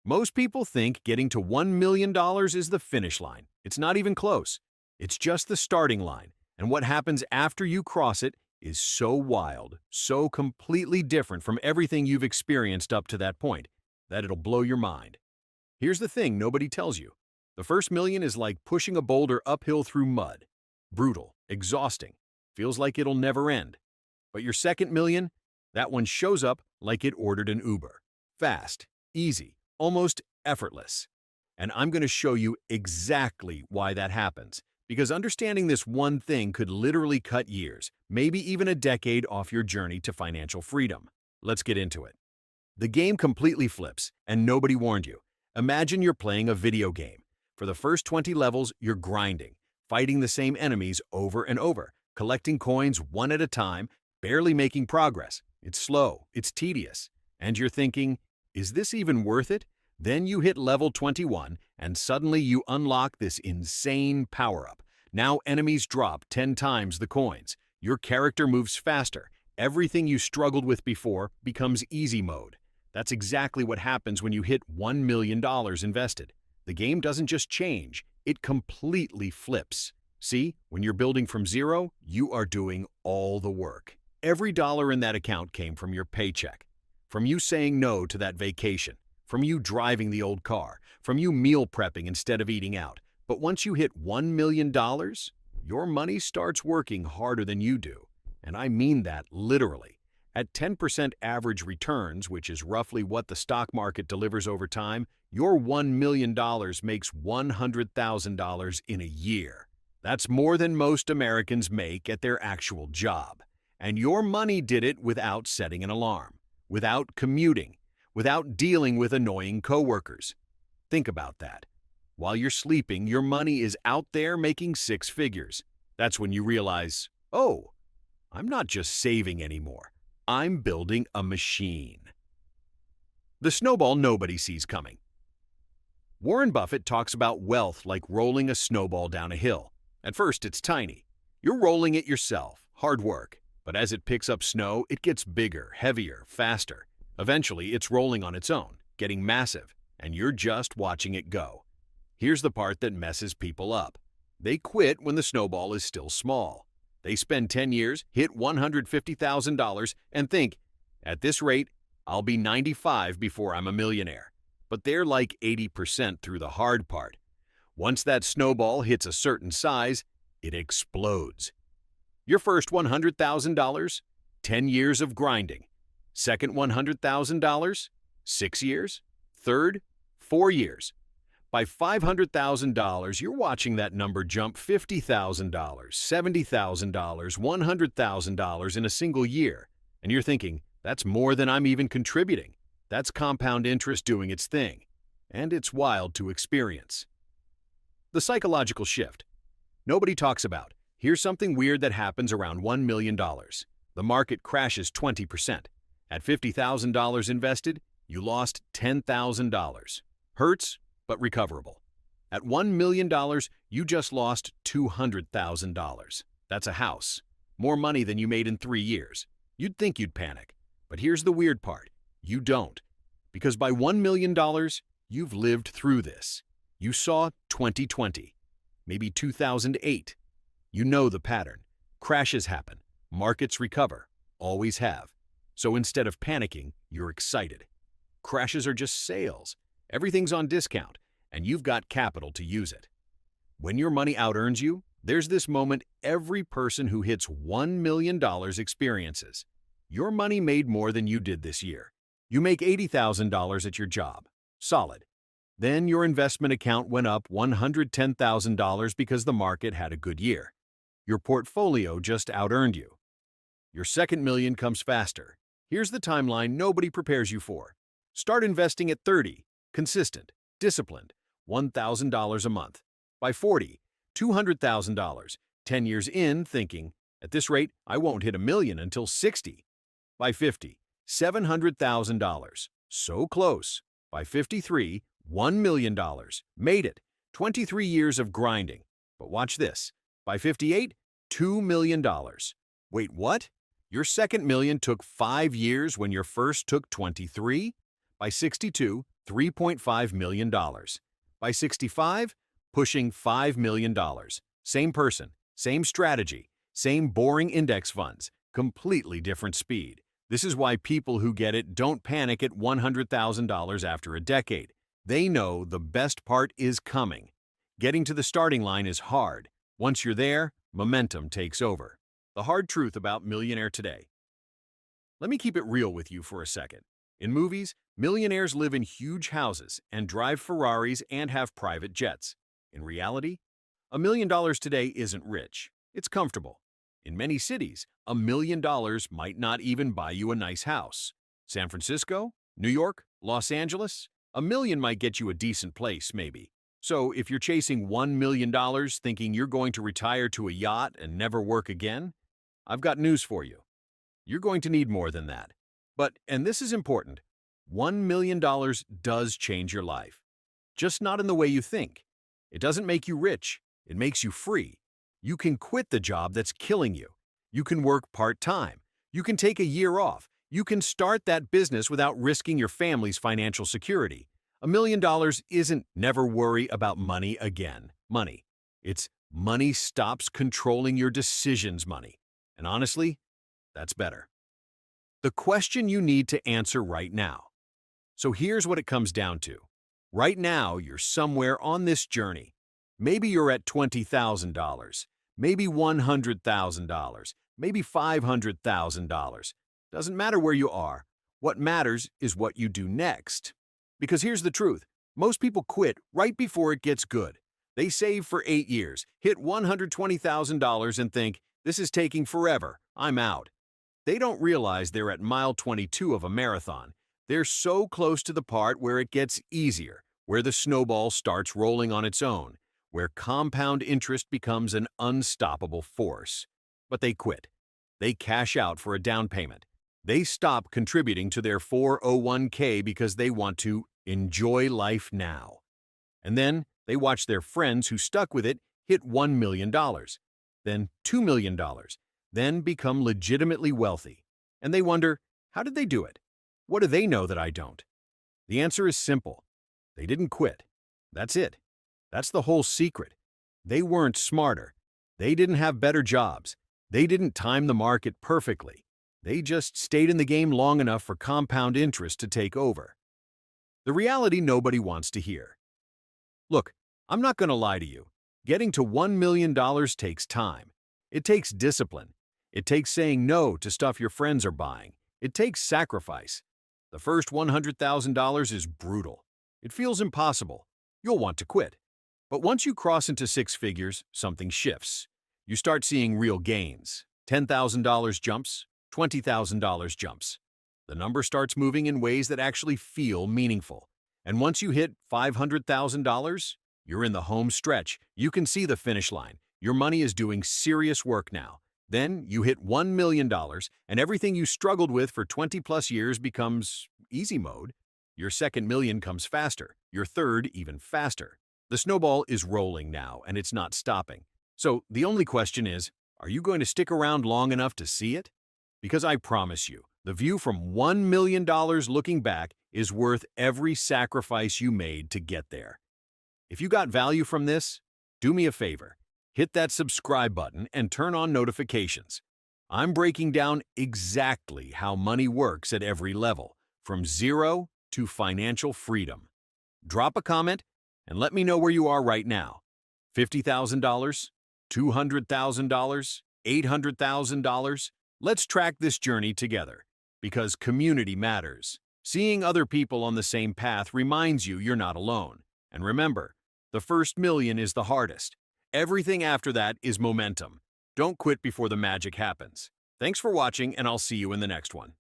Most people think getting to $1 million is the finish line. It's not even close. It's just the starting line, and what happens after you cross it is so wild, so completely different from everything you've experienced up to that point, that it'll blow your mind. Here's the thing nobody tells you. The first million is like pushing a boulder uphill through mud. Brutal, exhausting, feels like it'll never end. But your second million, that one shows up like it ordered an Uber. Fast, easy, almost effortless. And I'm going to show you exactly why that happens, because understanding this one thing could literally cut years, maybe even a decade off your journey to financial freedom. Let's get into it. The game completely flips, and nobody warned you. Imagine you're playing a video game. For the first 20 levels, you're grinding, fighting the same enemies over and over, collecting coins one at a time, barely making progress. It's slow, it's tedious, and you're thinking, is this even worth it? Then you hit level 21, and suddenly you unlock this insane power-up. Now enemies drop 10 times the coins. Your character moves faster. Everything you struggled with before becomes easy mode. That's exactly what happens when you hit $1 million invested. The game doesn't just change, it completely flips. See, when you're building from zero, you are doing all the work. Every dollar in that account came from your paycheck, from you saying no to that vacation, from you driving the old car, from you meal prepping instead of eating out. But once you hit $1 million, your money starts working harder than you do. And I mean that literally. At 10% average returns, which is roughly what the stock market delivers over time, your $1 million makes $100,000 in a year. That's more than most Americans make at their actual job. And your money did it without setting an alarm, without commuting, without dealing with annoying coworkers. Think about that. While you're sleeping, your money is out there making six figures. That's when you realize, oh, I'm not just saving anymore. I'm building a machine. The snowball nobody sees coming. Warren Buffett talks about wealth like rolling a snowball down a hill. At first, it's tiny. You're rolling it yourself, hard work. But as it picks up snow, it gets bigger, heavier, faster. Eventually, it's rolling on its own, getting massive, and you're just watching it go. Here's the part that messes people up. They quit when the snowball is still small. They spend 10 years, hit $150,000, and think, at this rate, I'll be 95 before I'm a millionaire. But they're like 80% through the hard part. Once that snowball hits a certain size, it explodes. Your first $100,000, 10 years of grinding. Second $100,000, 6 years. Third, 4 years. By $500,000, you're watching that number jump $50,000, $70,000, $100,000 in a single year. And you're thinking, that's more than I'm even contributing. That's compound interest doing its thing. And it's wild to experience. The psychological shift. Nobody talks about. Here's something weird that happens around $1 million. The market crashes 20%. At $50,000 invested, you lost $10,000. Hurts, but recoverable. At $1 million, you just lost $200,000. That's a house. More money than you made in 3 years. You'd think you'd panic. But here's the weird part. You don't. Because by $1 million, you've lived through this. You saw 2020, maybe 2008. You know the pattern. Crashes happen. Markets recover. Always have. So instead of panicking, you're excited. Crashes are just sales. Everything's on discount, and you've got capital to use it. When your money out-earns you, there's this moment every person who hits $1 million experiences. Your money made more than you did this year. You make $80,000 at your job. Solid. Then your investment account went up $110,000 because the market had a good year. Your portfolio just out-earned you. Your second million comes faster. Here's the timeline nobody prepares you for. Start investing at 30, consistent, disciplined, $1,000 a month. By 40, $200,000, 10 years in thinking, at this rate, I won't hit $1 million until 60. By 50, $700,000, so close. By 53, $1 million, made it. 23 years of grinding. But watch this. By 58, $2 million. Wait, what? Your second million took 5 years when your first took 23? By 62, $3.5 million. By 65, pushing $5 million. Same person, same strategy, same boring index funds, completely different speed. This is why people who get it don't panic at $100,000 after a decade. They know the best part is coming. Getting to the starting line is hard. Once you're there, momentum takes over. The hard truth about Millionaire Today. Let me keep it real with you for a second. In movies, millionaires live in huge houses and drive Ferraris and have private jets. In reality, $1 million today isn't rich. It's comfortable. In many cities, $1 million might not even buy you a nice house. San Francisco, New York, Los Angeles, $1 million might get you a decent place, maybe. So if you're chasing $1 million thinking you're going to retire to a yacht and never work again, I've got news for you. You're going to need more than that. But, and this is important, $1 million does change your life. Just not in the way you think. It doesn't make you rich. It makes you free. You can quit the job that's killing you. You can work part-time. You can take a year off. You can start that business without risking your family's financial security. $1 million isn't never worry about money again. Money. It's money stops controlling your decisions money. And honestly, that's better. The question you need to answer right now. So here's what it comes down to. Right now, you're somewhere on this journey. Maybe you're at $20,000, maybe $100,000, maybe $500,000. Doesn't matter where you are. What matters is what you do next. Because here's the truth. Most people quit right before it gets good. They save for 8 years, hit $120,000 and think, this is taking forever, I'm out. They don't realize they're at mile 22 of a marathon. They're so close to the part where it gets easier, where the snowball starts rolling on its own, where compound interest becomes an unstoppable force. But they quit. They cash out for a down payment. They stop contributing to their 401k because they want to enjoy life now. And then they watch their friends who stuck with it hit $1 million, then $2 million, then become legitimately wealthy. And they wonder, how did they do it? What do they know that I don't? The answer is simple. They didn't quit. That's it. That's the whole secret. They weren't smarter. They didn't have better jobs. They didn't time the market perfectly. They just stayed in the game long enough for compound interest to take over. The reality nobody wants to hear. Look, I'm not going to lie to you. Getting to $1 million takes time. It takes discipline. It takes saying no to stuff your friends are buying. It takes sacrifice. The first $100,000 is brutal. It feels impossible. You'll want to quit. But once you cross into six figures, something shifts. You start seeing real gains. $10,000 jumps, $20,000 jumps. The number starts moving in ways that actually feel meaningful. And once you hit $500,000, you're in the home stretch. You can see the finish line. Your money is doing serious work now. Then you hit $1 million, and everything you struggled with for 20-plus years becomes easy mode. Your second million comes faster, your third even faster. The snowball is rolling now, and it's not stopping. So the only question is, are you going to stick around long enough to see it? Because I promise you, the view from $1 million looking back is worth every sacrifice you made to get there. If you got value from this, do me a favor. Hit that subscribe button and turn on notifications. I'm breaking down exactly how money works at every level, from zero to financial freedom. Drop a comment and let me know where you are right now. $50,000? $200,000? $800,000? Let's track this journey together, because community matters. Seeing other people on the same path reminds you you're not alone. And remember, the first million is the hardest. Everything after that is momentum. Don't quit before the magic happens. Thanks for watching, and I'll see you in the next one.